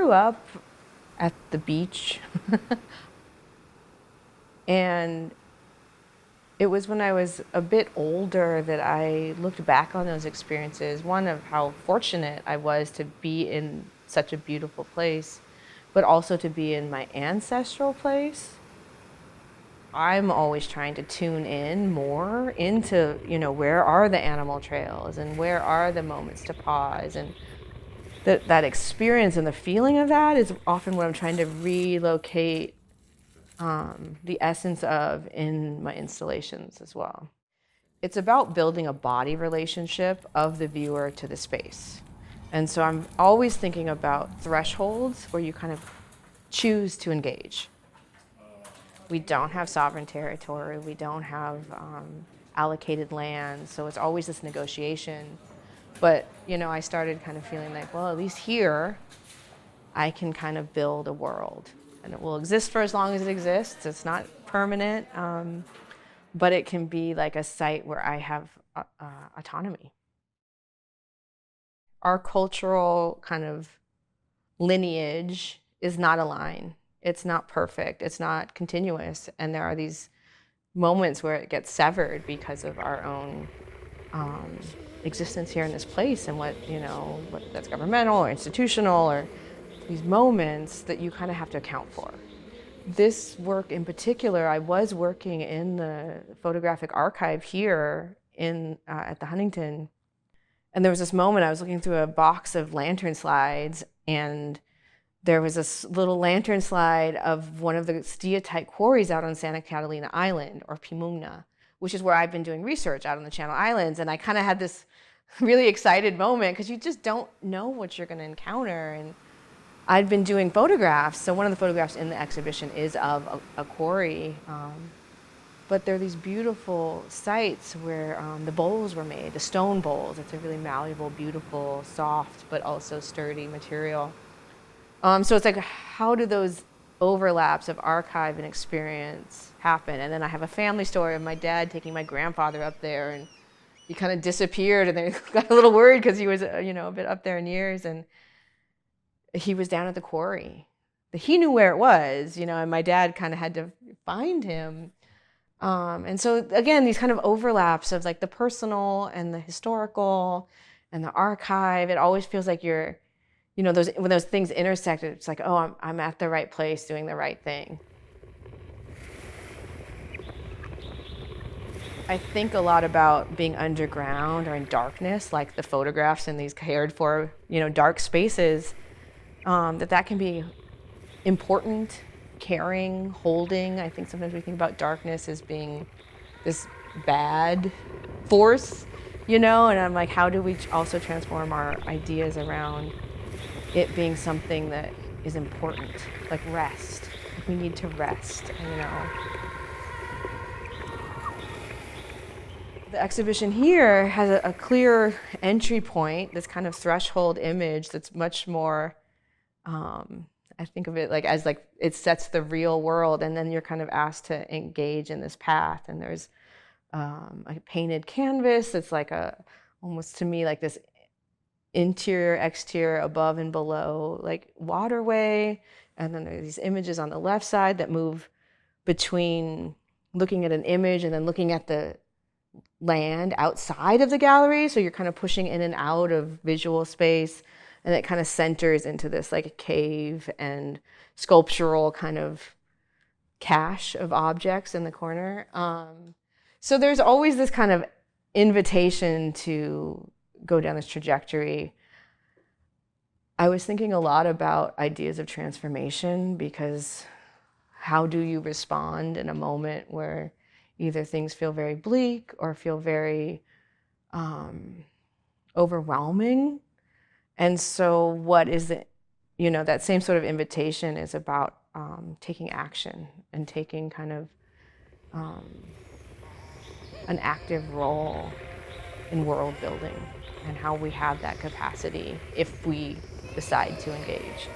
grew up at the beach. And it was when I was a bit older that I looked back on those experiences. One, of how fortunate I was to be in such a beautiful place, but also to be in my ancestral place. I'm always trying to tune in more into, where are the animal trails and where are the moments to pause. And that experience and the feeling of that is often what I'm trying to relocate the essence of in my installations as well. It's about building a body relationship of the viewer to the space. And so I'm always thinking about thresholds where you kind of choose to engage. We don't have sovereign territory, we don't have allocated land, so it's always this negotiation. But, I started kind of feeling like, well, at least here, I can kind of build a world. And it will exist for as long as it exists. It's not permanent, but it can be like a site where I have autonomy. Our cultural kind of lineage is not a line. It's not perfect. It's not continuous. And there are these moments where it gets severed because of our own existence here in this place, and what that's governmental or institutional, or these moments that you kind of have to account for. This work in particular, I was working in the photographic archive here at the Huntington, and there was this moment I was looking through a box of lantern slides, and there was this little lantern slide of one of the steatite quarries out on Santa Catalina Island, or Pimuna, which is where I've been doing research out on the Channel Islands. And I kind of had this really excited moment because you just don't know what you're going to encounter. And I'd been doing photographs, so one of the photographs in the exhibition is of a quarry. But there are these beautiful sites where the bowls were made, the stone bowls. It's a really malleable, beautiful, soft, but also sturdy material. So it's like, how do those overlaps of archive and experience happen? And then I have a family story of my dad taking my grandfather up there, and he kind of disappeared, and they got a little worried because he was, a bit up there in years, and he was down at the quarry. He knew where it was, and my dad kind of had to find him. And so again, these kind of overlaps of like the personal and the historical and the archive, it always feels like you're, when those things intersect, it's like, oh, I'm at the right place doing the right thing. I think a lot about being underground or in darkness, like the photographs in these cared for, dark spaces, that can be important, caring, holding. I think sometimes we think about darkness as being this bad force, and I'm like, how do we also transform our ideas around it being something that is important, like rest. We need to rest, The exhibition here has a clear entry point, this kind of threshold image that's much more, I think of it as it sets the real world, and then you're kind of asked to engage in this path. And there's a painted canvas that's like almost to me like this interior, exterior, above and below, like waterway. And then there are these images on the left side that move between looking at an image and then looking at the land outside of the gallery. So you're kind of pushing in and out of visual space, and it kind of centers into this like cave and sculptural kind of cache of objects in the corner. So there's always this kind of invitation to go down this trajectory. I was thinking a lot about ideas of transformation, because how do you respond in a moment where either things feel very bleak or feel very overwhelming? And so what is it, that same sort of invitation is about taking action and taking kind of an active role in world building, and how we have that capacity if we decide to engage.